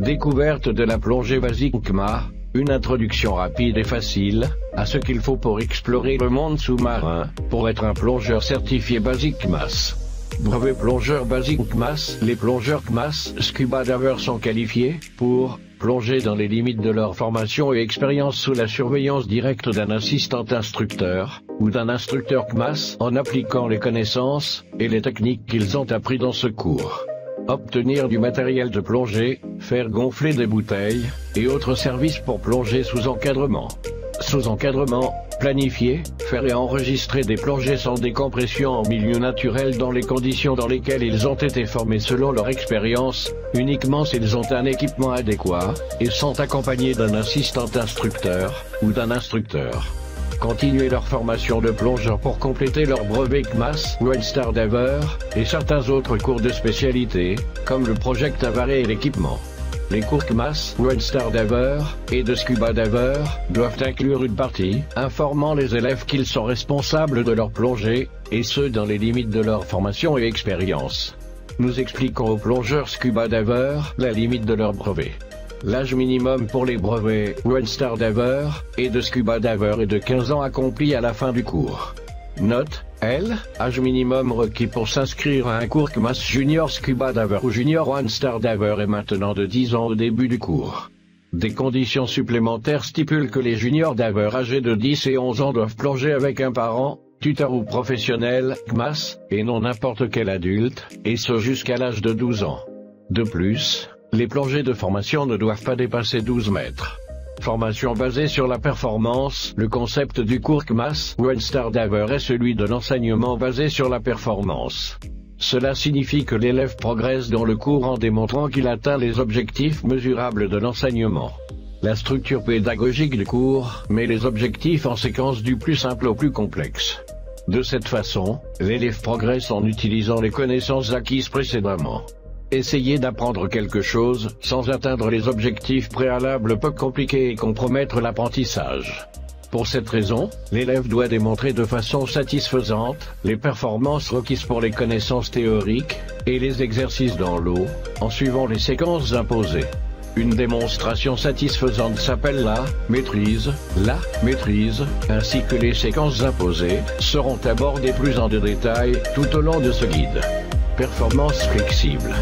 Découverte de la plongée basique CMA, une introduction rapide et facile à ce qu'il faut pour explorer le monde sous-marin, pour être un plongeur certifié basique CMAS. Brevet plongeur basique CMAS. Les plongeurs CMAS Scuba Divers sont qualifiés pour plonger dans les limites de leur formation et expérience sous la surveillance directe d'un assistant instructeur ou d'un instructeur CMAS en appliquant les connaissances et les techniques qu'ils ont appris dans ce cours. Obtenir du matériel de plongée, faire gonfler des bouteilles et autres services pour plonger sous encadrement. Sous encadrement, planifier, faire et enregistrer des plongées sans décompression en milieu naturel dans les conditions dans lesquelles ils ont été formés selon leur expérience, uniquement s'ils ont un équipement adéquat, et sont accompagnés d'un assistant instructeur, ou d'un instructeur. Continuer leur formation de plongeur pour compléter leur brevet CMAS, One Star Diver, et certains autres cours de spécialité, comme le Project Avaré et l'équipement. Les cours CMAS, One Star Diver, et de Scuba Diver, doivent inclure une partie, informant les élèves qu'ils sont responsables de leur plongée, et ce dans les limites de leur formation et expérience. Nous expliquons aux plongeurs Scuba Diver, la limite de leur brevet. L'âge minimum pour les brevets One Star Diver et de Scuba Diver est de 15 ans accomplis à la fin du cours. Note, L, âge minimum requis pour s'inscrire à un cours CMAS Junior Scuba Diver ou Junior One Star Diver est maintenant de 10 ans au début du cours. Des conditions supplémentaires stipulent que les juniors divers âgés de 10 et 11 ans doivent plonger avec un parent, tuteur ou professionnel CMAS, et non n'importe quel adulte, et ce jusqu'à l'âge de 12 ans. De plus, les plongées de formation ne doivent pas dépasser 12 mètres. Formation basée sur la performance. Le concept du cours CMAS One Star Diver est celui de l'enseignement basé sur la performance. Cela signifie que l'élève progresse dans le cours en démontrant qu'il atteint les objectifs mesurables de l'enseignement. La structure pédagogique du cours met les objectifs en séquence du plus simple au plus complexe. De cette façon, l'élève progresse en utilisant les connaissances acquises précédemment. Essayer d'apprendre quelque chose sans atteindre les objectifs préalables peut compliquer et compromettre l'apprentissage. Pour cette raison, l'élève doit démontrer de façon satisfaisante les performances requises pour les connaissances théoriques et les exercices dans l'eau, en suivant les séquences imposées. Une démonstration satisfaisante s'appelle la maîtrise, ainsi que les séquences imposées seront abordées plus en détail tout au long de ce guide. Performance flexible.